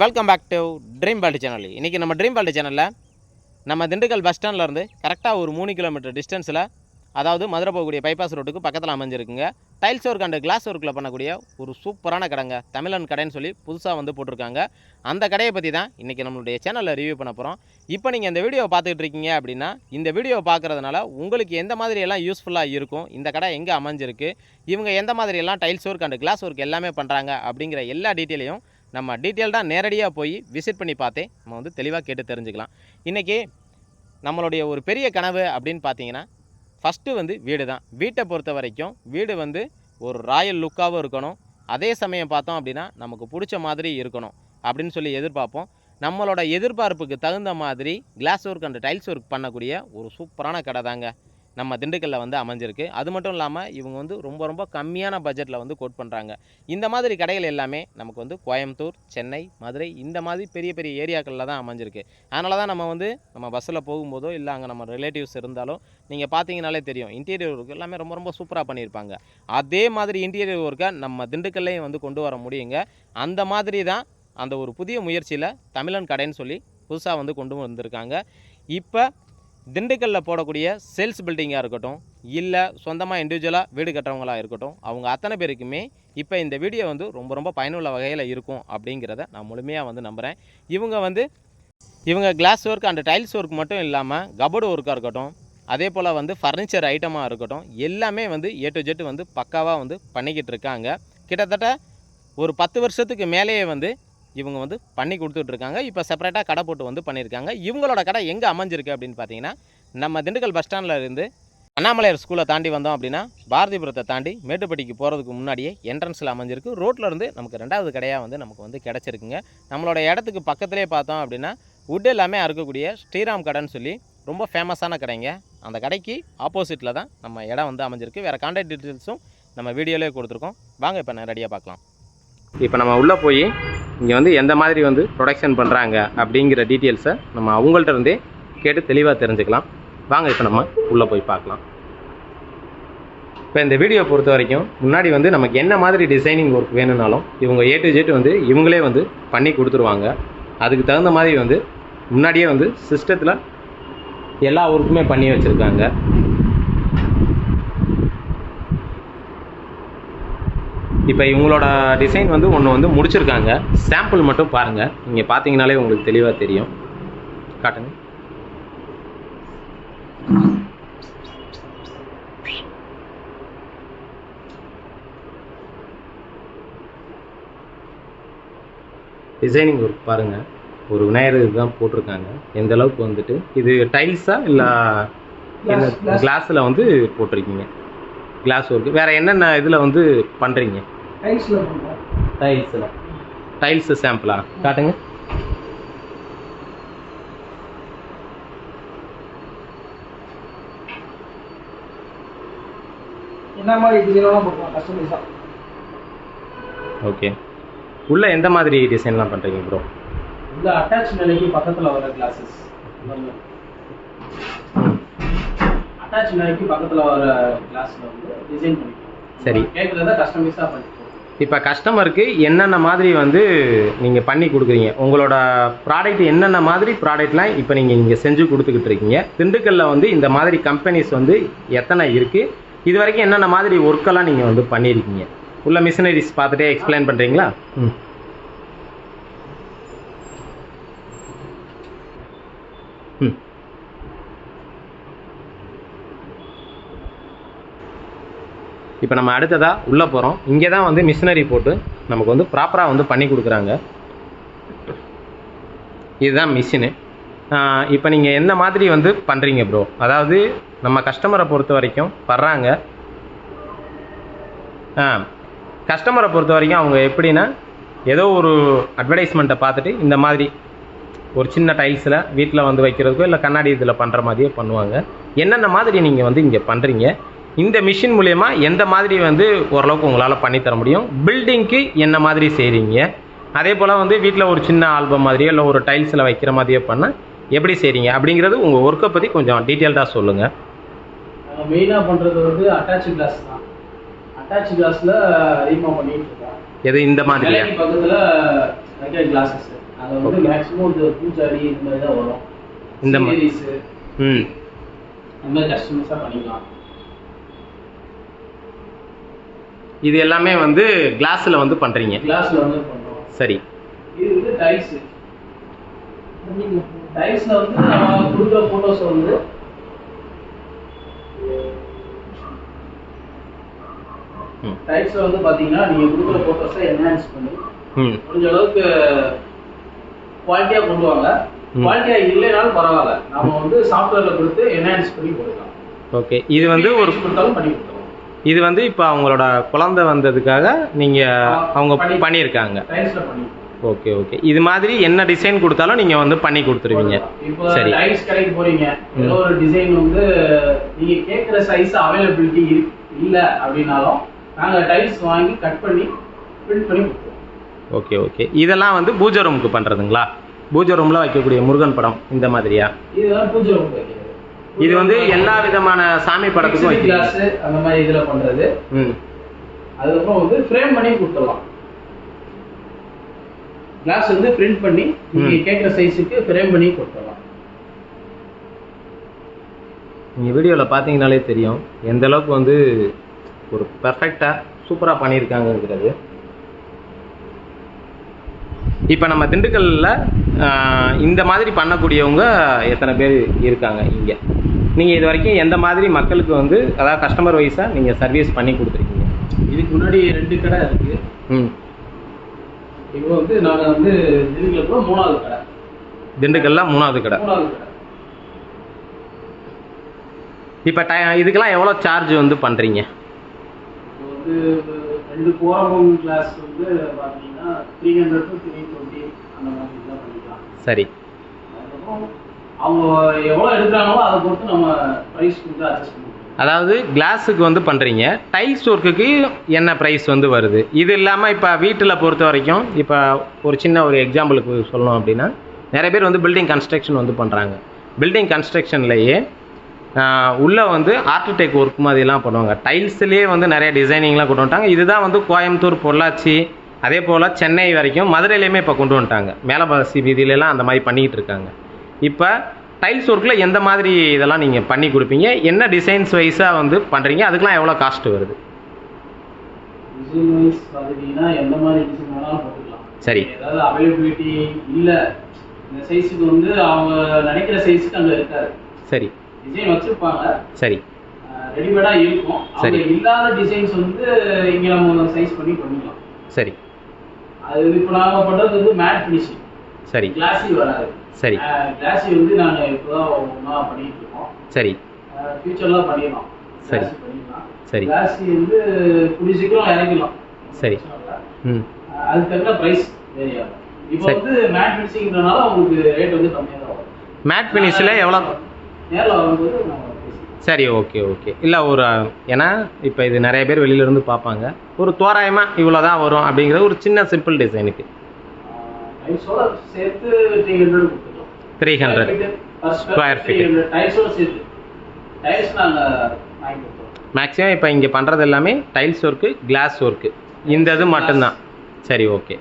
Welcome back to dream world channel. இன்றைக்கி நம்ம dream world சேனலில் நம்ம திண்டுக்கல் பஸ் ஸ்டாண்ட்லேருந்து கரெக்டாக ஒரு 3 கிலோமீட்டர் டிஸ்டன்ஸில், அதாவது மதுரை போகக்கூடிய பைபாஸ் ரோட்டுக்கு பக்கத்தில் அமைஞ்சிருக்குங்க. டைல்ஸ் ஒர்க் அண்ட் கிளாஸ் ஒர்க்கில் பண்ணக்கூடிய ஒரு சூப்பரான கடைங்க. தமிழன் கடைன்னு சொல்லி புதுசாக வந்து போட்டிருக்காங்க. அந்த கடையை பற்றி தான் இன்றைக்கி நம்மளுடைய சேனலில் ரிவ்யூ பண்ண போகிறோம். இப்போ நீங்கள் இந்த வீடியோவை பார்த்துக்கிட்டு இருக்கீங்க அப்படின்னா, இந்த வீடியோவை பார்க்குறதுனால உங்களுக்கு எந்த மாதிரியெல்லாம் யூஸ்ஃபுல்லாக இருக்கும், இந்த கடை எங்கே அமைஞ்சிருக்கு, இவங்க எந்த மாதிரியெல்லாம் tiles work and glass work எல்லாமே பண்ணுறாங்க அப்படிங்கிற எல்லா டீட்டெயிலையும் நம்ம டீட்டெயில்டாக நேரடியாக போய் விசிட் பண்ணி பார்த்தே நம்ம வந்து தெளிவாக கேட்டு தெரிஞ்சுக்கலாம். இன்றைக்கி நம்மளுடைய ஒரு பெரிய கனவு அப்படின்னு பார்த்தீங்கன்னா, ஃபஸ்ட்டு வந்து வீடு தான். வீட்டை பொறுத்த வரைக்கும் வீடு வந்து ஒரு ராயல் லுக்காகவும் இருக்கணும், அதே சமயம் பார்த்தோம் அப்படின்னா நமக்கு பிடிச்ச மாதிரி இருக்கணும் அப்படின்னு சொல்லி எதிர்பார்ப்போம். நம்மளோட எதிர்பார்ப்புக்கு தகுந்த மாதிரி glass work and tiles work பண்ணக்கூடிய ஒரு சூப்பரான கடை தாங்க நம்ம திண்டுக்கல்லில் வந்து அமைஞ்சிருக்கு. அது மட்டும் இல்லாமல் இவங்க வந்து ரொம்ப ரொம்ப கம்மியான பட்ஜெட்டில் வந்து கோட் பண்ணுறாங்க. இந்த மாதிரி கடைகள் எல்லாமே நமக்கு வந்து கோயம்புத்தூர், சென்னை, மதுரை இந்த மாதிரி பெரிய பெரிய ஏரியாக்களில் தான் அமைஞ்சிருக்கு. அதனால தான் நம்ம பஸ்ஸில் போகும்போதோ இல்லை அங்கே நம்ம ரிலேட்டிவ்ஸ் இருந்தாலும் நீங்கள் பார்த்தீங்கனாலே தெரியும், இன்டீரியர் ஒர்க் எல்லாமே ரொம்ப ரொம்ப சூப்பராக பண்ணியிருப்பாங்க. அதே மாதிரி இன்டீரியர் ஒர்க்கை நம்ம திண்டுக்கல்லையும் வந்து கொண்டு வர முடியுங்க. அந்த மாதிரி தான் அந்த ஒரு புதிய முயற்சியில் தமிழன் கடைன்னு சொல்லி புதுசாக வந்து கொண்டு வந்திருக்காங்க. இப்போ திண்டுக்கல்லில் போடக்கூடிய சேல்ஸ் பில்டிங்காக இருக்கட்டும், இல்லை சொந்தமாக இண்டிவிஜுவலாக வீடு கட்டுறவங்களாக இருக்கட்டும், அவங்க அத்தனை பேருக்குமே இப்போ இந்த வீடியோ வந்து ரொம்ப ரொம்ப பயனுள்ள வகையில் இருக்கும் அப்படிங்கிறத நான் முழுமையாக வந்து நம்புகிறேன். இவங்க glass work and tiles work மட்டும் இல்லாமல் கபோர்டு ஒர்க்காக இருக்கட்டும், அதே போல் வந்து ஃபர்னிச்சர் ஐட்டமாக இருக்கட்டும், எல்லாமே வந்து A to Z வந்து பக்காவாக வந்து பண்ணிக்கிட்டு இருக்காங்க. கிட்டத்தட்ட ஒரு 10 வருஷத்துக்கு மேலேயே வந்து இவங்க வந்து பண்ணி கொடுத்துட்ருக்காங்க. இப்போ செப்பரேட்டாக கடை போட்டு வந்து பண்ணியிருக்காங்க. இவங்களோட கடை எங்கே அமைஞ்சிருக்கு அப்படின்னு பார்த்தீங்கன்னா, நம்ம திண்டுக்கல் பஸ் ஸ்டாண்டில் இருந்து அண்ணாமலையார் ஸ்கூலை தாண்டி வந்தோம் அப்படின்னா, பாரதிபுரத்தை தாண்டி மேட்டுப்பட்டிக்கு போகிறதுக்கு முன்னாடியே என்ட்ரன்ஸில் அமைஞ்சிருக்கு. ரோட்டில் இருந்து நமக்கு 2வது கடையாக வந்து நமக்கு வந்து கிடச்சிருக்குங்க. நம்மளோட இடத்துக்கு பக்கத்துலேயே பார்த்தோம் அப்படின்னா, வுட் எல்லாமே அறுக்கக்கூடிய ஸ்ரீராம் கடைன்னு சொல்லி ரொம்ப ஃபேமஸான கடைங்க. அந்த கடைக்கு ஆப்போசிட்டில் தான் நம்ம இடம் வந்து அமைஞ்சிருக்கு. வேறு கான்டாக்ட் டீட்டெயில்ஸும் நம்ம வீடியோலேயே கொடுத்துருக்கோம். வாங்க இப்போ நேரடியாக பார்க்கலாம். இப்போ நம்ம உள்ளே போய் இங்கே வந்து எந்த மாதிரி வந்து ப்ரொடக்ஷன் பண்ணுறாங்க அப்படிங்கிற டீட்டெயில்ஸை நம்ம அவங்கள்ட்ட இருந்தே கேட்டு தெளிவாக தெரிஞ்சுக்கலாம். வாங்க இப்போ நம்ம உள்ளே போய் பார்க்கலாம். இப்போ இந்த வீடியோ பொறுத்த வரைக்கும் முன்னாடி வந்து நமக்கு என்ன மாதிரி டிசைனிங் ஒர்க் வேணும்னாலும் இவங்க A to Z வந்து இவங்களே வந்து பண்ணி கொடுத்துருவாங்க. அதுக்கு தகுந்த மாதிரி வந்து முன்னாடியே வந்து சிஸ்டத்தில் எல்லா ஒர்க்குமே பண்ணி வச்சுருக்காங்க. இப்போ இவங்களோட டிசைன் வந்து ஒன்று வந்து முடிச்சிருக்காங்க. சாம்பிள் மட்டும் பாருங்கள், நீங்கள் பார்த்தீங்கனாலே உங்களுக்கு தெளிவாக தெரியும். காட்டுங்க. டிசைனிங் ஒர்க் பாருங்கள், ஒரு விநாயகர் இதுதான் போட்டிருக்காங்க. எந்த அளவுக்கு வந்துட்டு இது டைல்ஸாக இல்லை கிளாஸில் வந்து போட்டிருக்கீங்க? கிளாஸ் ஒர்க்கு வேறு என்னென்ன இதில் வந்து பண்ணுறீங்க? டைல்ஸு சாம்பிளா காட்டுங்க. ஓகே, உள்ள எந்த மாதிரி டிசைன்லாம் பண்ணுறீங்க ப்ரோ? இந்த அட்டாச் நிலைக்கு பக்கத்தில் வர கிளாஸஸ், அட்டாச் நிலைக்கு பக்கத்தில் வர கிளாஸில் வந்து டிசைன் பண்ணிக்கலாம். சரி, கேட்குறத கஸ்டமைஸாக பண்ணிக்கலாம். இப்போ கஸ்டமருக்கு என்னென்ன மாதிரி வந்து நீங்கள் பண்ணி கொடுக்குறீங்க? உங்களோட ப்ராடக்ட் என்னென்ன மாதிரி ப்ராடக்ட்லாம் இப்போ நீங்கள் இங்கே செஞ்சு கொடுத்துக்கிட்டு இருக்கீங்க? திண்டுக்கல்லில் வந்து இந்த மாதிரி கம்பெனிஸ் வந்து எத்தனை இருக்குது? இது வரைக்கும் என்னென்ன மாதிரி ஒர்க்கெல்லாம் நீங்கள் வந்து பண்ணியிருக்கீங்க? உள்ள மிஷினரிஸ் பார்த்துட்டே எக்ஸ்பிளைன் பண்ணுறீங்களா? இப்போ நம்ம அடுத்ததாக உள்ளே போகிறோம். இங்கே தான் வந்து மிஷினரி போட்டு நமக்கு வந்து ப்ராப்பராக வந்து பண்ணி கொடுக்குறாங்க. இதுதான் மிஷினு. இப்போ நீங்கள் என்ன மாதிரி வந்து பண்ணுறீங்க ப்ரோ? அதாவது நம்ம கஸ்டமரை பொறுத்த வரைக்கும் வர்றாங்க, கஸ்டமரை பொறுத்த வரைக்கும் அவங்க எப்படின்னா, ஏதோ ஒரு அட்வர்டைஸ்மெண்ட்டை பார்த்துட்டு இந்த மாதிரி ஒரு சின்ன டைல்ஸில் வீட்டில் வந்து வைக்கிறதுக்கோ இல்லை கண்ணாடி இதில் பண்ணுற மாதிரியே பண்ணுவாங்க. என்னென்ன மாதிரி நீங்கள் வந்து இங்கே பண்ணுறீங்க? இந்த மிஷின் மூலயமா எந்த மாதிரி வந்து ஓரளவுக்கு உங்களால் பண்ணித்தர முடியும்? பில்டிங்க்கு என்ன மாதிரி செய்கிறீங்க? அதே போல் வந்து வீட்டில் ஒரு சின்ன ஆல்பம் மாதிரியோ இல்லை ஒரு டைல்ஸில் வைக்கிற மாதிரியோ பண்ணால் எப்படி செய்கிறீங்க அப்படிங்கிறது உங்கள் ஒர்க்கை பற்றி கொஞ்சம் டீட்டெயில்டாக சொல்லுங்கள். மெயினாக பண்ணுறது வந்து அட்டாச் கிளாஸ் தான். அட்டாச் கிளாஸில் அதிகமாக பண்ணிகிட்டு இருக்கோம். எது இந்த மாதிரி பக்கத்தில் வைக்கிற கிளாஸஸ் அது வந்து மேக்ஸிமம் இந்த பூச்சாடி இந்த மாதிரி தான் வரும். இந்த சீரிஸ் ம் அந்த மாதிரி கஸ்டமைஸாக பண்ணிக்கலாம். இது எல்லாமே வந்து கிளாஸில் வந்து பண்ணுறீங்க? கிளாஸில் வந்து பண்ணுறோம். சரி. இது வந்து டைல்ஸ். டைல்ஸில் வந்து நம்ம கொடுக்குற ஃபோட்டோஸை வந்து டைல்ஸில் வந்து பார்த்தீங்கன்னா நீங்கள் கொடுக்குற ஃபோட்டோஸை என்ஹான்ஸ் பண்ணி முடிஞ்ச அளவுக்கு குவாலிட்டியாக கொண்டு வாங்க. குவாலிட்டியாக இல்லைனாலும் பரவாயில்ல, நம்ம வந்து சாஃப்ட்வேரில் கொடுத்து என்ஹான்ஸ் பண்ணி கொடுக்கலாம். ஓகே. இது வந்து ஒரு கொடுத்தாலும் பண்ணி கொடுத்துருவோம். இது வந்து இப்போ அவங்களோட குழந்தை வந்ததுக்காக நீங்கள் அவங்க பண்ணியிருக்காங்க. டைல்ஸில் பண்ணி. Okay okay. இது மாதிரி என்ன டிசைன் கொடுத்தாலும் நீங்கள் வந்து பண்ணி கொடுத்துருவீங்க. இப்போ டைல்ஸ் கடைக்கு போறீங்க, ஏதோ ஒரு டிசைன் வந்து நீங்கள் கேட்குற சைஸ் அவைலபிலிட்டி இல்லை அப்படின்னாலும் நாங்கள் டைல்ஸ் வாங்கி கட் பண்ணி பிரிண்ட் பண்ணி கொடுத்துருவோம். Okay okay. இதெல்லாம் வந்து பூஜை ரூமுக்கு பண்ணுறதுங்களா? பூஜை ரூமில் வைக்கக்கூடிய முருகன் படம் இந்த மாதிரியா? இதுதான் பூஜை ரூம் வைக்கிறது. இது வந்து எல்லா விதமான சாமி படத்துக்கும் வைக்கிறது. கிளாஸ் அந்த மாதிரி இதில் பண்ணுறது. அதுக்கப்புறம் வந்து ஃப்ரேம் பண்ணி கொடுத்துடலாம். கிளாஸ் வந்து பிரிண்ட் பண்ணி நீங்கள் கேட்குற சைஸுக்கு ஃப்ரேம் பண்ணி கொடுத்துடலாம். நீங்கள் வீடியோவில் பார்த்தீங்கனாலே தெரியும் எந்த அளவுக்கு வந்து ஒரு பெர்ஃபெக்டாக சூப்பராக பண்ணியிருக்காங்கங்கிறது. இப்போ நம்ம திண்டுக்கல்லில் இந்த மாதிரி பண்ணக்கூடியவங்க எத்தனை பேர் இருக்காங்க இங்கே? நீங்கள் இது வரைக்கும் எந்த மாதிரி மக்களுக்கு வந்து அதாவது கஸ்டமர் வைஸாக நீங்கள் சர்வீஸ் பண்ணி கொடுத்துருக்கீங்க? இதுக்கு முன்னாடி 2 கடை இருக்குது. இப்போ வந்து நாங்கள் வந்து திண்டுக்கல்ல 3வது கடை. திண்டுக்கல்ல 3வது கடை. இப்போ இதுக்கெல்லாம் எவ்வளோ சார்ஜ் வந்து பண்ணுறீங்க? வந்து 2 கோரமம் கிளாஸ் வந்து பார்த்தீங்கன்னா 300 to 320 அந்த மாதிரி தான் பண்ணிக்கலாம். சரி. அதுக்கப்புறம் அவங்க எவ்வளோ எடுக்கிறாங்களோ அதை பொறுத்து நம்ம ப்ரைஸ் வந்து அட்ஜஸ்ட் பண்ணுவோம். அதாவது கிளாஸுக்கு வந்து பண்ணுறீங்க, டைல்ஸ் ஒர்க்குக்கு என்ன ப்ரைஸ் வந்து வருது? இது இல்லாமல் இப்போ வீட்டில் பொறுத்த வரைக்கும் இப்போ ஒரு சின்ன ஒரு எக்ஸாம்பிளுக்கு சொல்லணும் அப்படின்னா நிறைய பேர் வந்து பில்டிங் கன்ஸ்ட்ரக்ஷன் வந்து பண்ணுறாங்க. பில்டிங் கன்ஸ்ட்ரக்ஷன்லேயே உள்ளே வந்து ஆர்கிடெக்ட் ஒர்க் மாதிரிலாம் பண்ணுவாங்க. டைல்ஸ்லேயே வந்து நிறைய டிசைனிங்லாம் கொண்டு வந்துட்டாங்க. இதுதான் வந்து கோயம்புத்தூர், பொள்ளாச்சி, அதே போல் சென்னை வரைக்கும் மதுரையிலையுமே இப்போ கொண்டு வந்துட்டாங்க. மேலபாசி வீதியிலலாம் அந்த மாதிரி பண்ணிக்கிட்டு இருக்காங்க. இப்போ டைல்ஸ் ஒர்க்கில் எந்த மாதிரி இதெல்லாம் நீங்கள் பண்ணி கொடுப்பீங்க? என்ன டிசைன்ஸ் வைஸாக வந்து பண்ணுறீங்க? அதுக்கெலாம் எவ்வளோ காஸ்ட் வருது? டிசைன் வைஸ் பார்த்தீங்கன்னா எந்த மாதிரி டிசைன் வேணாலும் போட்டுக்கலாம். சரி. ஏதாவது அவைலபிலிட்டி இல்லை, இந்த சைஸுக்கு வந்து அவங்க நினைக்கிற சைஸுக்கு அங்கே இருக்காது. சரி. டிசைன் வச்சுருப்பாங்க. சரி. ரெடிமேடாக இருக்கும். சரி. இல்லாத டிசைன்ஸ் வந்து இங்கே நம்ம சைஸ் பண்ணி பண்ணிக்கலாம். சரி. அது இப்போ நாங்கள் பண்ணுறது வந்து மேட் ஃபினிஷிங். சரி. கிளாஸி வராது. சரி. கிளாஸி வந்து நாங்கள் இப்போ தான் ஒன்றா பண்ணிட்டு இருக்கோம். சரி. ஃபியூச்சர்லாம் பண்ணிடலாம். சரி. பண்ணிடலாம். சரி. கிளாஸி வந்து கூடிய சீக்கிரம் இறக்கலாம். சரி. அதுக்கு தகுந்த ப்ரைஸ் வேரி ஆகும். இப்போ வந்து மேட் ஃபினிஷிங்கிறனால உங்களுக்கு ரேட் வந்து கம்மியாக தான் வரும். மேட் ஃபினிஷில் எவ்வளோ நேரில் வரும்போது நம்ம சரி. Okay okay. இல்லை ஒரு ஏன்னா இப்போ இது நிறைய பேர் வெளியிலேருந்து பார்ப்பாங்க. ஒரு தோராயமாக இவ்வளோ தான் வரும் அப்படிங்கிற ஒரு சின்ன சிம்பிள் டிசைனுக்கு டைல்ஸோட சேர்த்து 300 கொடுத்துருக்கோம். 300 ஸ்கொயர் ஃபீட் டைல்ஸோட சேர்த்து. டைல்ஸ் நாங்கள் வாங்கி கொடுத்துருவோம். மேக்ஸிமம் இப்போ இங்கே பண்ணுறது எல்லாமே டைல்ஸ் ஒர்க்கு, கிளாஸ் ஒர்க்கு, இந்த இது மட்டும்தான். சரி. ஓகே.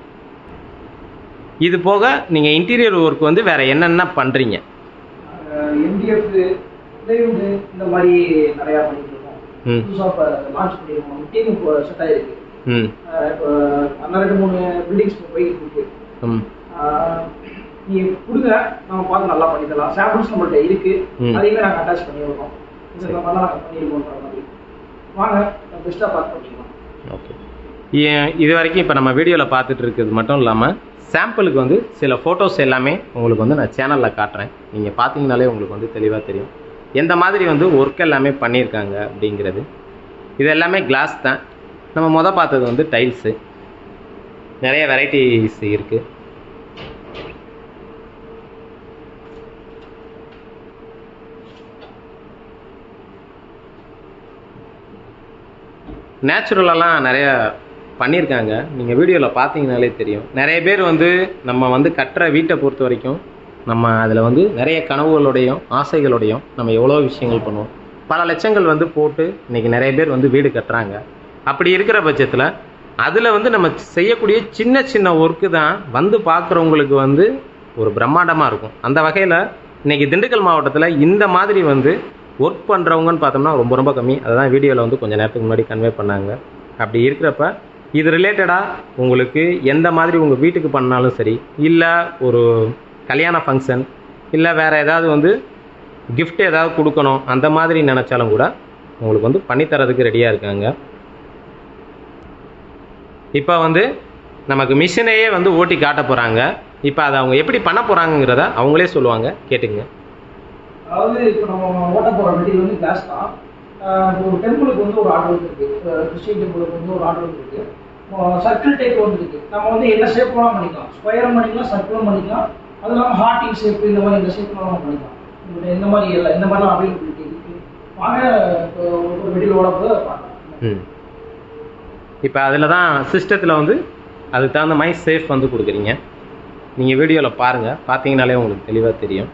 இது போக நீங்கள் இன்டீரியர் ஒர்க் வந்து வேறு என்னென்ன பண்ணுறீங்க? MDF, plywood இந்த மாதிரி நிறையா பண்ணிட்டு இருக்கோம். புதுசாக இப்போ லான்ச் பண்ணியிருக்கோம். டீம் இப்போ செட் ஆகிருக்கு. இப்போ அந்த 2-3 பில்டிங்ஸ் போயிட்டு இருக்கு. நீங்கள் கொடுங்க, நம்ம பார்த்து நல்லா பண்ணிக்கலாம். சாம்பிள்ஸ் நம்மள்ட்ட இருக்கு, அதையுமே நாங்கள் அட்டாச் பண்ணிடுறோம். இந்த மாதிரிலாம் நாங்கள் பண்ணியிருக்கோன்ற மாதிரி வாங்க, பெஸ்ட்டாக பார்த்து பண்ணிக்கலாம். ஓகே. இது வரைக்கும் இப்போ நம்ம வீடியோவில் பார்த்துட்டு இருக்கிறது மட்டும் இல்லாமல் சாம்பிளுக்கு வந்து சில ஃபோட்டோஸ் எல்லாமே உங்களுக்கு வந்து நான் சேனலில் காட்டுறேன். நீங்கள் பார்த்தீங்கனாலே உங்களுக்கு வந்து தெளிவாக தெரியும் எந்த மாதிரி வந்து ஒர்க் எல்லாமே பண்ணியிருக்காங்க அப்படிங்கிறது. இது எல்லாமே கிளாஸ் தான். நம்ம பார்த்தது வந்து டைல்ஸு. நிறைய வெரைட்டிஸ் இருக்குது. நேச்சுரலெல்லாம் நிறைய பண்ணியிருக்காங்க. நீங்கள் வீடியோவில் பார்த்தீங்கனாலே தெரியும். நிறைய பேர் வந்து நம்ம வந்து கட்டுற வீட்டை பொறுத்த வரைக்கும் நம்ம அதில் வந்து நிறைய கனவுகளோடையும் ஆசைகளோடையும் நம்ம எவ்வளோ விஷயங்கள் பண்ணுவோம். பல லட்சங்கள் வந்து போட்டு இன்றைக்கி நிறைய பேர் வந்து வீடு கட்டுறாங்க. அப்படி இருக்கிற பட்சத்தில் அதில் வந்து நம்ம செய்யக்கூடிய சின்ன சின்ன ஒர்க்கு தான் வந்து பார்க்குறவங்களுக்கு வந்து ஒரு பிரம்மாண்டமாக இருக்கும். அந்த வகையில் இன்றைக்கி திண்டுக்கல் மாவட்டத்தில் இந்த மாதிரி வந்து ஒர்க் பண்ணுறவங்கன்னு பார்த்தோம்னா ரொம்ப ரொம்ப கம்மி. அதுதான் வீடியோவில் வந்து கொஞ்சம் நேரத்துக்கு முன்னாடி கன்வே பண்ணாங்க. அப்படி இருக்கிறப்ப இது ரிலேட்டடாக உங்களுக்கு எந்த மாதிரி உங்கள் வீட்டுக்கு பண்ணாலும் சரி, இல்லை ஒரு கல்யாண ஃபங்க்ஷன், இல்லை வேறு ஏதாவது வந்து கிஃப்ட் ஏதாவது கொடுக்கணும் அந்த மாதிரி நினச்சாலும் கூட உங்களுக்கு வந்து பண்ணித்தரதுக்கு ரெடியாக இருக்காங்க. இப்போ வந்து நமக்கு மிஷினையே வந்து ஓட்டி காட்ட போகிறாங்க. இப்போ அதை அவங்க எப்படி பண்ண போகிறாங்கிறத அவங்களே சொல்லுவாங்க, கேட்டுங்க. அதாவது இப்போ நம்ம ஓட்ட போகிற மெட்டீரியல் வந்து கிளாஸ் தான். ஒரு டெம்பிளுக்கு வந்து ஒரு ஆர்டர் வந்துருக்கு, கிறிஸ்டின் டெம்பிளுக்கு வந்து ஒரு ஆர்டர் வந்துருக்கு. சர்க்கிள் டைப் வந்துருக்கு. நம்ம வந்து என்ன ஷேப் வேணாலும் பண்ணிக்கலாம், ஸ்கொயரும் பண்ணிக்கலாம், சர்க்கிளும் பண்ணிக்கலாம். அது இல்லாமல் ஹார்ட்டிங் ஷேப் இந்த மாதிரி எந்த ஷேப் வேணாலும் பண்ணிக்கலாம். இந்த மாதிரி எல்லாம் இந்த மாதிரிலாம் அவைலபிலிட்டி இருக்குது. வாங்க ஒரு மெட்டீரியல் ஓட போது பார்க்கலாம். இப்போ அதில் தான் சிஸ்டத்தில் வந்து அதுக்கு தகுந்த மாதிரி சேஃப் வந்து கொடுக்குறீங்க. நீங்கள் வீடியோவில் பாருங்கள், பார்த்தீங்கனாலே உங்களுக்கு தெளிவாக தெரியும்.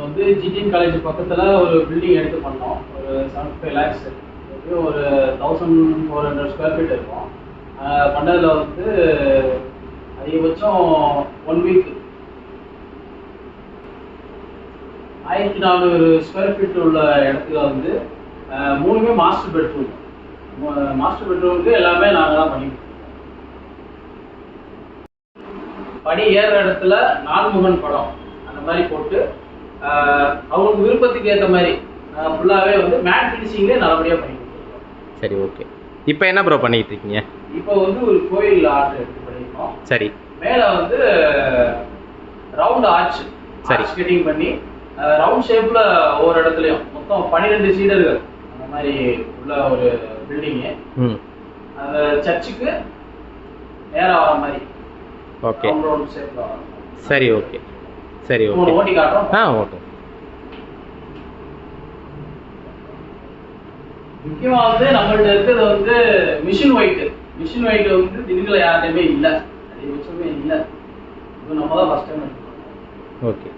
வந்து ஜிடிஎன் காலேஜ் பக்கத்தில் ஒரு பில்டிங் எடுத்து பண்ணோம். ஒரு 75 lakhs, எப்படியும் ஒரு 1400 ஸ்கொயர் ஃபீட் இருக்கும். பண்ணதில் வந்து அதிகபட்சம் 1 வீக் 1400 ஸ்கொயர் ஃபீட் உள்ள இடத்துல வந்து 3மே மாஸ்டர் பெட்ரூம். மாஸ்டர் பெட்ரூமுக்கு எல்லாமே நாங்கள் தான் பண்ணி படி ஏறுற இடத்துல 4 முகன் படம் அந்த மாதிரி போட்டு அவங்க விருப்பத்துக்கு ஏற்ற மாதிரி ஃபுல்லாகவே வந்து மேட் ஃபினிஷிங்லேயே நல்லபடியாக பண்ணி கொடுத்துருக்கோம். சரி, ஓகே. இப்போ என்ன ப்ரோ பண்ணிட்டு இருக்கீங்க? இப்போ வந்து ஒரு கோயில் ஆர்ட் எடுத்து பண்ணியிருக்கோம். சரி. மேலே வந்து ரவுண்ட் ஆர்ச் கட்டிங் பண்ணி ரவுண்ட் ஷேப்பில் ஒவ்வொரு இடத்துலையும் மொத்தம் 12 சீடர்கள் அந்த மாதிரி உள்ள ஒரு பில்டிங்கு. அந்த சர்ச்சுக்கு நேராக வர மாதிரி. ஓகே. ரவுண்ட் ஷேப்பில். சரி, ஓகே. சரி, ஓகே. ஓட்டி காட்டுறோம். ஓகே. முக்கியமா வந்து நம்மள்ட்ட இருக்கிறது வந்து மிஷின் ஒயிட் வந்து திண்டுக்கல்ல யார்கிட்டயுமே இல்லை, அதிகபட்சமே இல்லை. இப்போ நம்ம தான் ஃபர்ஸ்ட் டைம் எடுத்துக்கோம். ஓகே.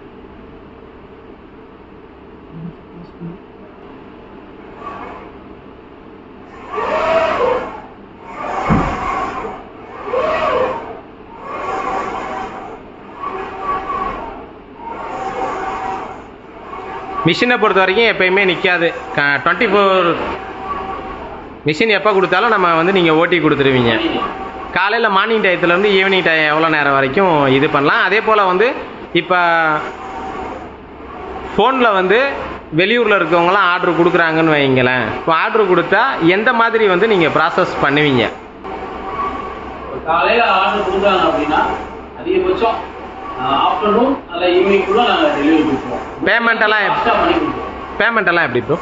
மிஷினை பொறுத்த வரைக்கும் எப்பயுமே நிற்காது. 24 மிஷின் எப்போ கொடுத்தாலும் நம்ம வந்து நீங்கள் ஓட்டி கொடுத்துருவீங்க. காலையில் மார்னிங் டயத்துலேருந்து ஈவினிங் டைம் எவ்வளோ நேரம் வரைக்கும் இது பண்ணலாம். அதே போல் வந்து இப்போ ஃபோனில் வந்து வெளியூரில் இருக்கவங்களாம் ஆர்டர் கொடுக்குறாங்கன்னு வைங்களேன். இப்போ ஆர்டர் கொடுத்தா எந்த மாதிரி வந்து நீங்கள் ப்ராசஸ் பண்ணுவீங்க? காலையில் ஆர்டர் கொடுக்குறாங்க அப்படின்னா அதிகபட்சம் ஆஃப்டர்நூன் அல்ல ஈவினிங்குள்ள நாங்கள் டெலிவரி கொடுப்போம். பேமெண்ட்டெல்லாம் எப்படி ப்ரோ?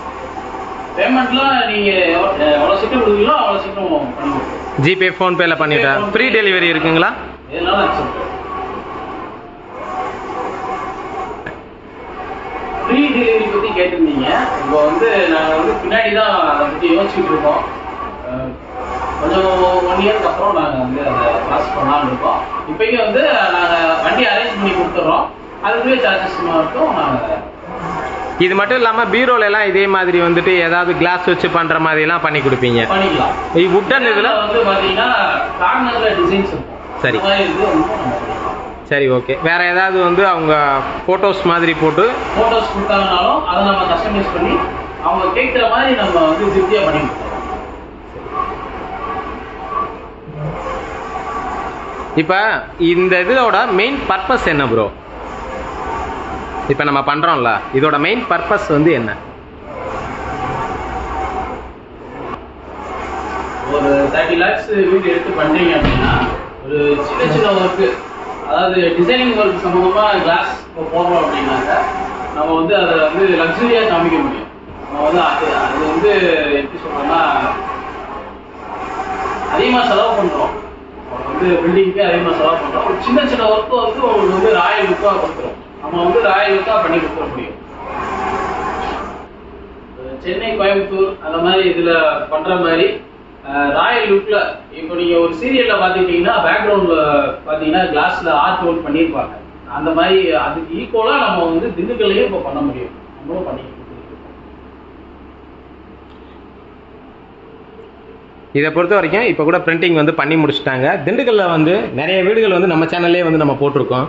பேமெண்ட்லாம் நீங்கள் எவ்வளோ சீக்கிரம் கொடுக்குறீங்களோ அவ்வளோ சீக்கிரம் பண்ணி கொடுப்போம். ஜிபே, ஃபோன்பேல பண்ணிட்டா ஃப்ரீ டெலிவரி இருக்குங்களா? எதனால அக்செப்ட். ஃப்ரீ டெலிவரி பற்றி கேட்டிருந்தீங்க. இப்போ வந்து நாங்கள் வந்து பின்னாடி தான் அதை பற்றி யோசிச்சுட்டு இருக்கோம். கொஞ்சம் 1 இயருக்கு அப்புறம் நாங்கள் வந்து அதை ப்ராசஸ் பண்ணலாம்னு இருக்கோம். இப்போக்கி வந்து நாங்கள் வண்டி அரேஞ்ச் பண்ணி கொடுத்துட்றோம். அதுக்குள்ளே சார்ஜஸ் மட்டும் நாங்கள். இது மட்டும் இல்லாமல் பீரோலெல்லாம் இதே மாதிரி வந்துட்டு ஏதாவது கிளாஸ் வச்சு பண்ணுற மாதிரிலாம் பண்ணி கொடுப்பீங்க? பண்ணிக்கலாம். உட்டன் இதில் வந்து பார்த்தீங்கன்னா கார்னரில் டிசைன்ஸ் இருக்கும். சரி சரி, ஓகே. வேற ஏதாவது வந்து அவங்க ஃபோட்டோஸ் மாதிரி போட்டு ஃபோட்டோஸ் கொடுத்தாங்கனாலும் அதை நம்ம கஸ்டமைஸ் பண்ணி அவங்க கேட்குற மாதிரி நம்ம வந்து திருப்தியாக பண்ணி கொடுத்தோம். இப்போ இந்த இதோட மெயின் பர்பஸ் என்ன ப்ரோ? இப்போ நம்ம பண்ணுறோம்ல, இதோட மெயின் பர்பஸ் வந்து என்ன? ஒரு 30 lakhs வீடு எடுத்து பண்ணுறீங்க அப்படின்னா ஒரு சின்ன சின்ன ஒர்க்கு, அதாவது டிசைனிங் ஒர்க் சம்மந்தமாக கிளாஸ் போடுறோம் அப்படின்னாக்க நம்ம வந்து அதை வந்து லக்ஸரியாக காமிக்க முடியும். நம்ம வந்து அது வந்து எப்படி சொல்கிறோம்னா அதிகமாக செலவு பண்ணுறோம். வந்து பில்டிங்க்கு அதிகமாக செலவு பண்ணுறோம். ஒரு சின்ன சின்ன ஒர்க்கு வந்து உங்களுக்கு வந்து ராயல் லுக்காக கொடுத்துரும். நம்ம வந்து ராயல் லுக்காக பண்ணி கொடுத்துட முடியும். சென்னை, கோயம்புத்தூர் அந்த மாதிரி இதில் பண்ணுற மாதிரி ராயல் லுக்கில் இப்போ நீங்கள் ஒரு சீரியலில் பார்த்துக்கிட்டிங்கன்னா பேக்ரவுண்டில் பார்த்தீங்கன்னா கிளாஸில் ஆர்ட் ஒர்க் பண்ணியிருப்பாங்க. அந்த மாதிரி அதுக்கு ஈக்குவலாக நம்ம வந்து திண்டுக்கல்லையும் இப்போ பண்ண முடியும். நம்மளும் பண்ணி இதை பொறுத்த வரைக்கும் இப்போ கூட பிரிண்டிங் வந்து பண்ணி முடிச்சுட்டாங்க. திண்டுக்கல்லில் வந்து நிறைய வீடுகள் வந்து நம்ம சேனல்லே வந்து நம்ம போட்டிருக்கோம்.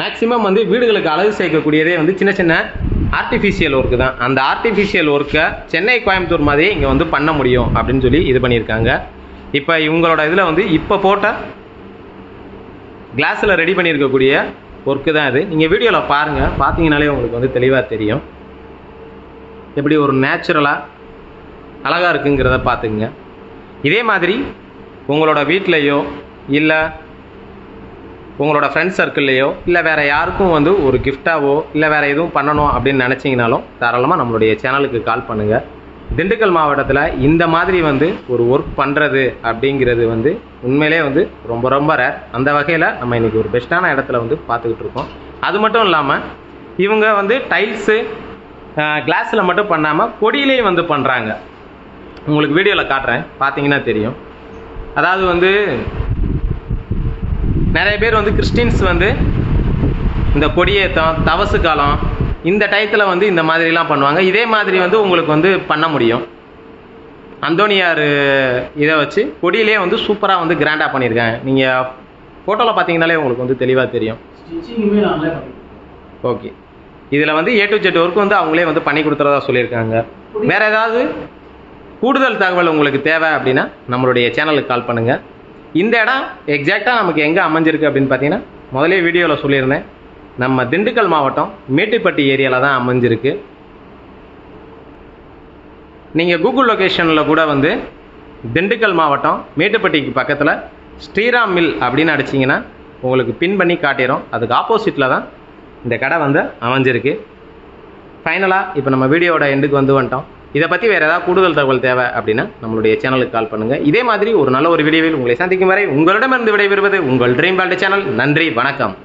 மேக்ஸிமம் வந்து வீடுகளுக்கு அழகு சேர்க்கக்கூடியதே வந்து சின்ன சின்ன ஆர்டிஃபிஷியல் ஒர்க்கு தான். அந்த ஆர்டிஃபிஷியல் ஒர்க்கை சென்னை, கோயம்புத்தூர் மாதிரி இங்கே வந்து பண்ண முடியும் அப்படின்னு சொல்லி இது பண்ணியிருக்காங்க. இப்போ இவங்களோட இதில் வந்து இப்போ போட்ட கிளாஸில் ரெடி பண்ணியிருக்கக்கூடிய ஒர்க்கு தான் இது. நீங்கள் வீடியோவில் பாருங்கள், பார்த்தீங்கனாலே உங்களுக்கு வந்து தெளிவாக தெரியும் எப்படி ஒரு நேச்சுரலாக அழகாக இருக்குங்கிறத பார்த்துக்குங்க. இதே மாதிரி உங்களோட வீட்லேயோ இல்லை உங்களோட ஃப்ரெண்ட்ஸ் சர்க்கிள்லையோ இல்லை வேறு யாருக்கும் வந்து ஒரு கிஃப்டாவோ இல்லை வேறு எதுவும் பண்ணணும் அப்படின்னு நினச்சிங்கனாலும் தாராளமாக நம்மளுடைய சேனலுக்கு கால் பண்ணுங்கள். திண்டுக்கல் மாவட்டத்தில் இந்த மாதிரி வந்து ஒரு ஒர்க் பண்ணுறது அப்படிங்கிறது வந்து உண்மையிலே வந்து ரொம்ப ரொம்ப ரேர். அந்த வகையில் நம்ம இன்றைக்கி ஒரு பெஸ்ட்டான இடத்துல வந்து பார்த்துக்கிட்டு இருக்கோம். அது மட்டும் இல்லாமல் இவங்க வந்து டைல்ஸு கிளாஸில் மட்டும் பண்ணாமல் கொடியிலேயும் வந்து பண்ணுறாங்க. உங்களுக்கு வீடியோவில் காட்டுறேன், பார்த்தீங்கன்னா தெரியும். அதாவது வந்து நிறைய பேர் வந்து கிறிஸ்டின்ஸ் வந்து இந்த கொடியேற்றம், தவசு காலம் இந்த டயத்தில் வந்து இந்த மாதிரிலாம் பண்ணுவாங்க. இதே மாதிரி வந்து உங்களுக்கு வந்து பண்ண முடியும். அந்தோனியார் இதை வச்சு கொடியிலே வந்து சூப்பராக வந்து கிராண்டாக பண்ணியிருக்காங்க. நீங்கள் ஃபோட்டோவில் பார்த்தீங்கன்னாலே உங்களுக்கு வந்து தெளிவாக தெரியும். ஓகே, இதில் வந்து A to Z ஒர்க் வந்து அவங்களே வந்து பண்ணி கொடுத்துறதா சொல்லியிருக்காங்க. வேறு ஏதாவது கூடுதல் தகவல் உங்களுக்கு தேவை அப்படின்னா நம்மளுடைய சேனலுக்கு கால் பண்ணுங்கள். இந்த இடம் எக்ஸாக்டாக நமக்கு எங்கே அமைஞ்சிருக்கு அப்படின்னு பார்த்தீங்கன்னா முதலே வீடியோவில் சொல்லியிருந்தேன், நம்ம திண்டுக்கல் மாவட்டம் மேட்டுப்பட்டி ஏரியாவில் தான் அமைஞ்சிருக்கு. நீங்கள் கூகுள் லொக்கேஷனில் கூட வந்து திண்டுக்கல் மாவட்டம் மேட்டுப்பட்டிக்கு பக்கத்தில் ஸ்ரீராம் மில் அப்படின்னு அடிச்சிங்கன்னா உங்களுக்கு பின் பண்ணி காட்டிடும். அதுக்கு ஆப்போசிட்டில் தான் இந்த கடை வந்து அமைஞ்சிருக்கு. ஃபைனலாக இப்போ நம்ம வீடியோவோட எண்டுக்கு வந்து வந்துட்டோம். இதை பற்றி வேறு ஏதாவது கூடுதல் தகவல் தேவை அப்படின்னா நம்மளுடைய சேனலுக்கு கால் பண்ணுங்கள். இதே மாதிரி ஒரு நல்ல ஒரு வீடியோவில் உங்களை சந்திக்கும் வரை உங்களிடமிருந்து விடைபெறுவது உங்கள் ட்ரீம் வேர்ல்டு சேனல். நன்றி, வணக்கம்.